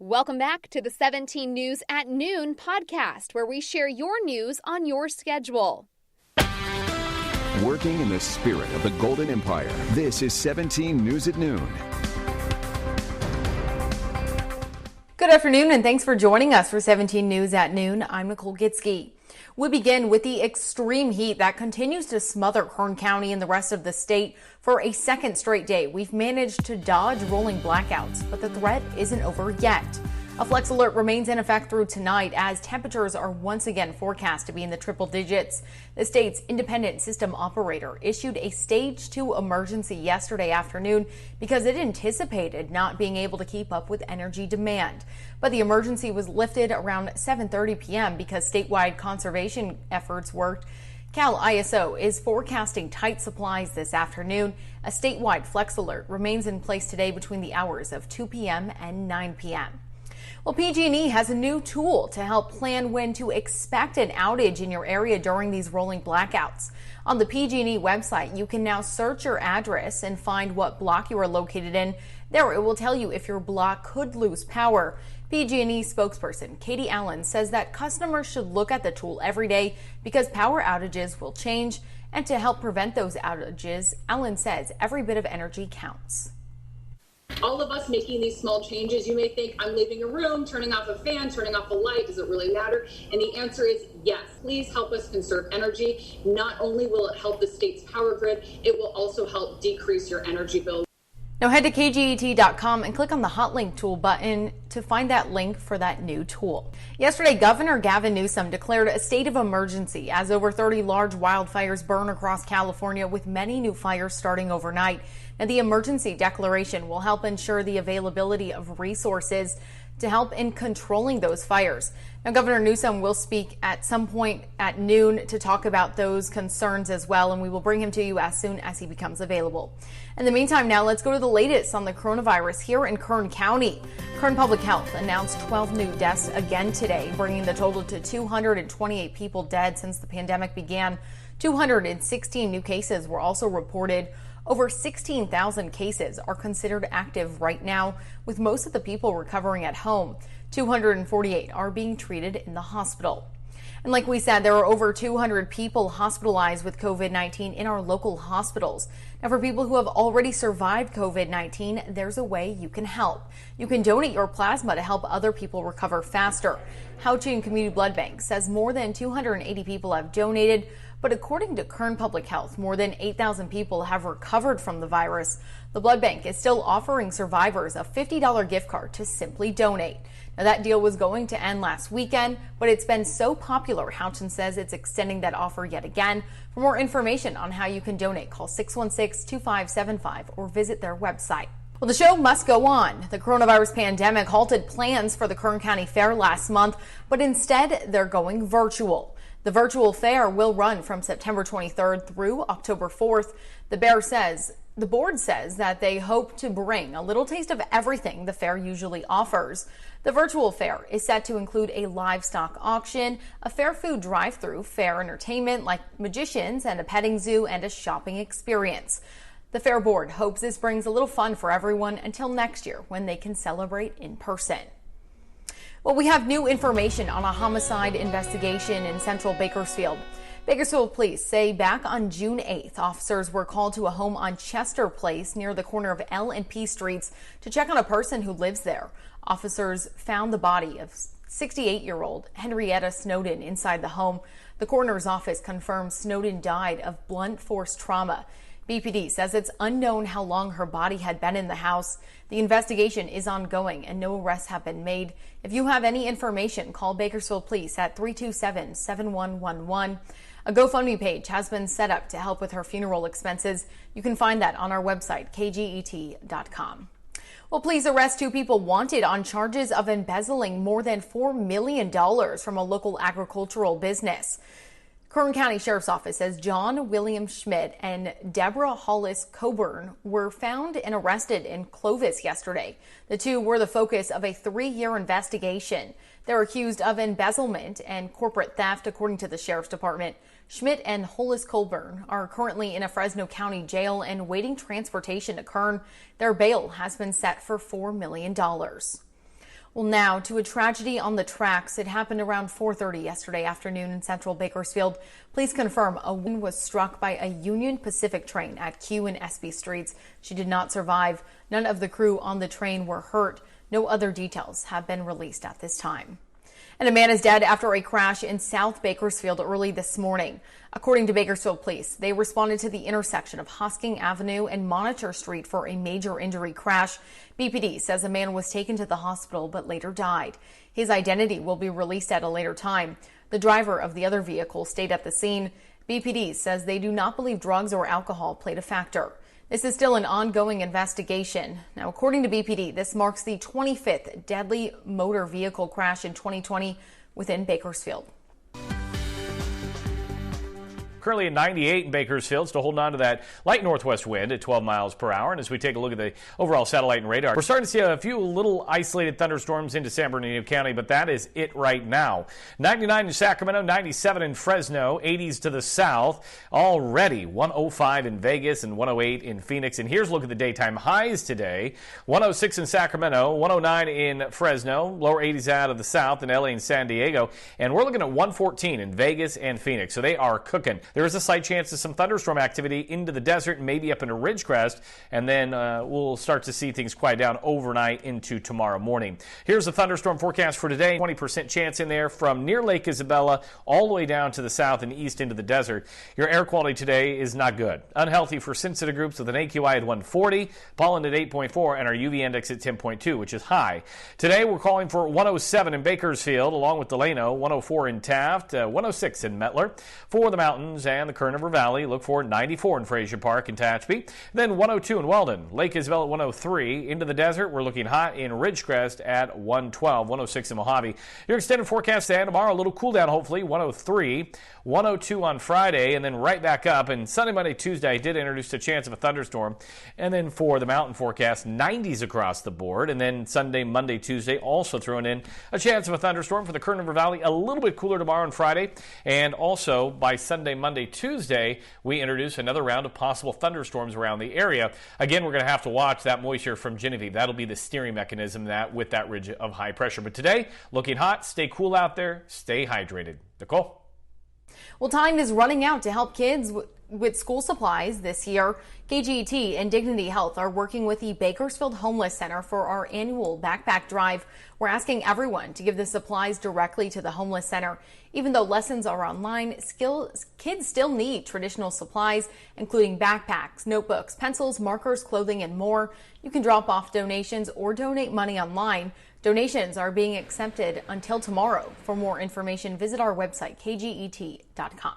Welcome back to the 17 News at Noon podcast, where we share your news on your schedule. Working in the spirit of the Golden Empire, this is 17 News at Noon. Good afternoon, and thanks for joining us for 17 News at Noon. I'm Nicole Gitsky. We begin with the extreme heat that continues to smother Kern County and the rest of the state for a second straight day. We've managed to dodge rolling blackouts, but the threat isn't over yet. A flex alert remains in effect through tonight as temperatures are once again forecast to be in the triple digits. The state's independent system operator issued a stage 2 emergency yesterday afternoon because it anticipated not being able to keep up with energy demand. But the emergency was lifted around 7:30 p.m. because statewide conservation efforts worked. Cal ISO is forecasting tight supplies this afternoon. A statewide flex alert remains in place today between the hours of 2 p.m. and 9 p.m. Well, PG&E has a new tool to help plan when to expect an outage in your area during these rolling blackouts. On the PG&E website, you can now search your address and find what block you are located in. There, it will tell you if your block could lose power. PG&E spokesperson Katie Allen says that customers should look at the tool every day because power outages will change. And to help prevent those outages, Allen says every bit of energy counts. All of us making these small changes, you may think, I'm leaving a room, turning off a fan, turning off a light, does it really matter? And the answer is yes. Please help us conserve energy. Not only will it help the state's power grid, it will also help decrease your energy bill. Now head to KGET.com and click on the Hot Link tool button to find that link for that new tool. Yesterday, Governor Gavin Newsom declared a state of emergency as over 30 large wildfires burn across California, with many new fires starting overnight. Now, the emergency declaration will help ensure the availability of resources to help in controlling those fires. Now, Governor Newsom will speak at some point at noon to talk about those concerns as well, and we will bring him to you as soon as he becomes available. In the meantime, now let's go to the latest on the coronavirus here in Kern County. Kern Public Health announced 12 new deaths again today, bringing the total to 228 people dead since the pandemic began. 216 new cases were also reported. Over 16,000 cases are considered active right now, with most of the people recovering at home. 248 are being treated in the hospital. And like we said, there are over 200 people hospitalized with COVID-19 in our local hospitals. Now, for people who have already survived COVID-19, there's a way you can help. You can donate your plasma to help other people recover faster. Houchin Community Blood Bank says more than 280 people have donated. But according to Kern Public Health, more than 8,000 people have recovered from the virus. The blood bank is still offering survivors a $50 gift card to simply donate. Now, that deal was going to end last weekend, but it's been so popular, Houchin says it's extending that offer yet again. For more information on how you can donate, call 616-2575 or visit their website. Well, the show must go on. The coronavirus pandemic halted plans for the Kern County Fair last month, but instead they're going virtual. The virtual fair will run from September 23rd through October 4th. The board says that they hope to bring a little taste of everything the fair usually offers. The virtual fair is set to include a livestock auction, a fair food drive-through, fair entertainment like magicians and a petting zoo, and a shopping experience. The fair board hopes this brings a little fun for everyone until next year when they can celebrate in person. Well, we have new information on a homicide investigation in central Bakersfield. Bakersfield police say back on June 8th, officers were called to a home on Chester Place near the corner of L and P Streets to check on a person who lives there. Officers found the body of 68-year-old Henrietta Snowden inside the home. The coroner's office confirmed Snowden died of blunt force trauma. BPD says it's unknown how long her body had been in the house. The investigation is ongoing and no arrests have been made. If you have any information, call Bakersfield Police at 327-7111. A GoFundMe page has been set up to help with her funeral expenses. You can find that on our website, KGET.com. Well, police arrest 2 people wanted on charges of embezzling more than $4 million from a local agricultural business. Kern County Sheriff's Office says John William Schmidt and Deborah Hollis Coburn were found and arrested in Clovis yesterday. The 2 were the focus of a 3-year investigation. They're accused of embezzlement and corporate theft, according to the Sheriff's Department. Schmidt and Hollis Coburn are currently in a Fresno County jail and waiting transportation to Kern. Their bail has been set for $4 million. Well, now to a tragedy on the tracks. It happened around 4:30 yesterday afternoon in central Bakersfield. Police confirm a woman was struck by a Union Pacific train at Q and SB Streets. She did not survive. None of the crew on the train were hurt. No other details have been released at this time. And a man is dead after a crash in South Bakersfield early this morning. According to Bakersfield Police, they responded to the intersection of Hosking Avenue and Monitor Street for a major injury crash. BPD says a man was taken to the hospital but later died. His identity will be released at a later time. The driver of the other vehicle stayed at the scene. BPD says they do not believe drugs or alcohol played a factor. This is still an ongoing investigation. Now, according to BPD, this marks the 25th deadly motor vehicle crash in 2020 within Bakersfield. Currently at 98 in Bakersfield, still holding on to that light northwest wind at 12 miles per hour. And as we take a look at the overall satellite and radar, we're starting to see a few little isolated thunderstorms into San Bernardino County, but that is it right now. 99 in Sacramento, 97 in Fresno, 80s to the south. Already 105 in Vegas and 108 in Phoenix. And here's a look at the daytime highs today. 106 in Sacramento, 109 in Fresno, lower 80s out of the south in LA and San Diego. And we're looking at 114 in Vegas and Phoenix. So they are cooking. There is a slight chance of some thunderstorm activity into the desert and maybe up into Ridgecrest, and then we'll start to see things quiet down overnight into tomorrow morning. Here's the thunderstorm forecast for today. 20% chance in there from near Lake Isabella all the way down to the south and east into the desert. Your air quality today is not good. Unhealthy for sensitive groups with an AQI at 140, pollen at 8.4, and our UV index at 10.2, which is high. Today we're calling for 107 in Bakersfield, along with Delano, 104 in Taft, 106 in Mettler. For the mountains and the Kern River Valley, look for 94 in Frazier Park and Tehachapi. Then 102 in Weldon. Lake Isabel at 103. Into the desert, we're looking hot in Ridgecrest at 112, 106 in Mojave. Your extended forecast today, tomorrow, a little cool down, hopefully, 103, 102 on Friday, and then right back up. And Sunday, Monday, Tuesday, I did introduce a chance of a thunderstorm. And then for the mountain forecast, 90s across the board. And then Sunday, Monday, Tuesday, also throwing in a chance of a thunderstorm for the Kern River Valley. A little bit cooler tomorrow and Friday. And also by Sunday, Monday, Tuesday, we introduce another round of possible thunderstorms around the area. Again, we're going to have to watch that moisture from Genevieve. That'll be the steering mechanism that with that ridge of high pressure. But today, looking hot. Stay cool out there. Stay hydrated. Nicole? Well, time is running out to help kids with school supplies this year. KGET and Dignity Health are working with the Bakersfield Homeless Center for our annual backpack drive. We're asking everyone to give the supplies directly to the homeless center. Even though lessons are online, kids still need traditional supplies, including backpacks, notebooks, pencils, markers, clothing, and more. You can drop off donations or donate money online. Donations are being accepted until tomorrow. For more information, visit our website, kget.com.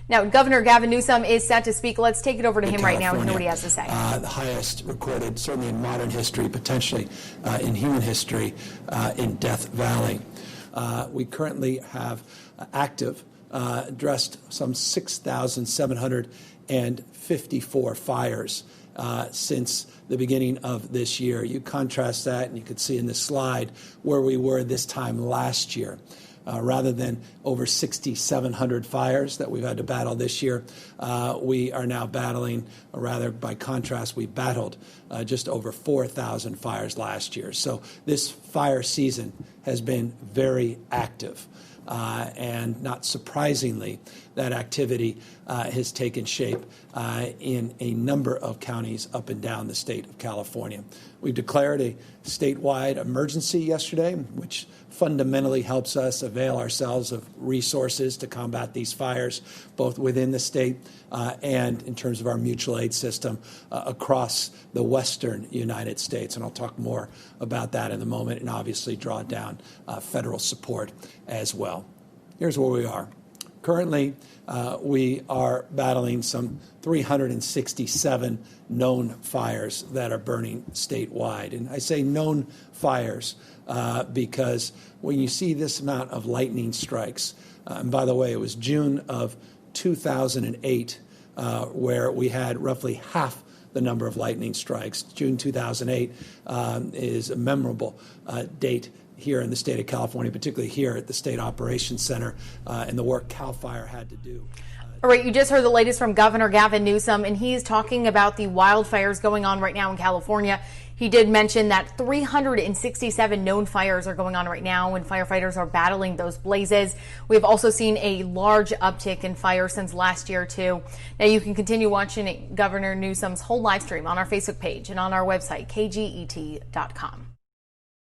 Now, Governor Gavin Newsom is set to speak. Let's take it over to him right now and hear what he has to say. The highest recorded, certainly in modern history, potentially in human history, in Death Valley. We currently have active, addressed some 6,754 fires since the beginning of this year. You contrast that, and you can see in this slide where we were this time last year. Rather than over 6,700 fires that we've had to battle this year, we are now battling, or rather by contrast, we battled just over 4,000 fires last year. So this fire season has been very active. And not surprisingly, that activity has taken shape in a number of counties up and down the state of California. We declared a statewide emergency yesterday, which fundamentally helps us avail ourselves of resources to combat these fires, both within the state and in terms of our mutual aid system across the western United States. And I'll talk more about that in a moment, and obviously draw down federal support as well. Here's where we are. Currently, we are battling some 367 known fires that are burning statewide. And I say known fires because when you see this amount of lightning strikes, and by the way, it was June of 2008 where we had roughly half the number of lightning strikes. June 2008 is a memorable date here in the state of California, particularly here at the State Operations Center, and the work CAL FIRE had to do. All right, you just heard the latest from Governor Gavin Newsom, and he's talking about the wildfires going on right now in California. He did mention that 367 known fires are going on right now, and firefighters are battling those blazes. We've also seen a large uptick in fire since last year, too. Now, you can continue watching Governor Newsom's whole live stream on our Facebook page and on our website, KGET.com.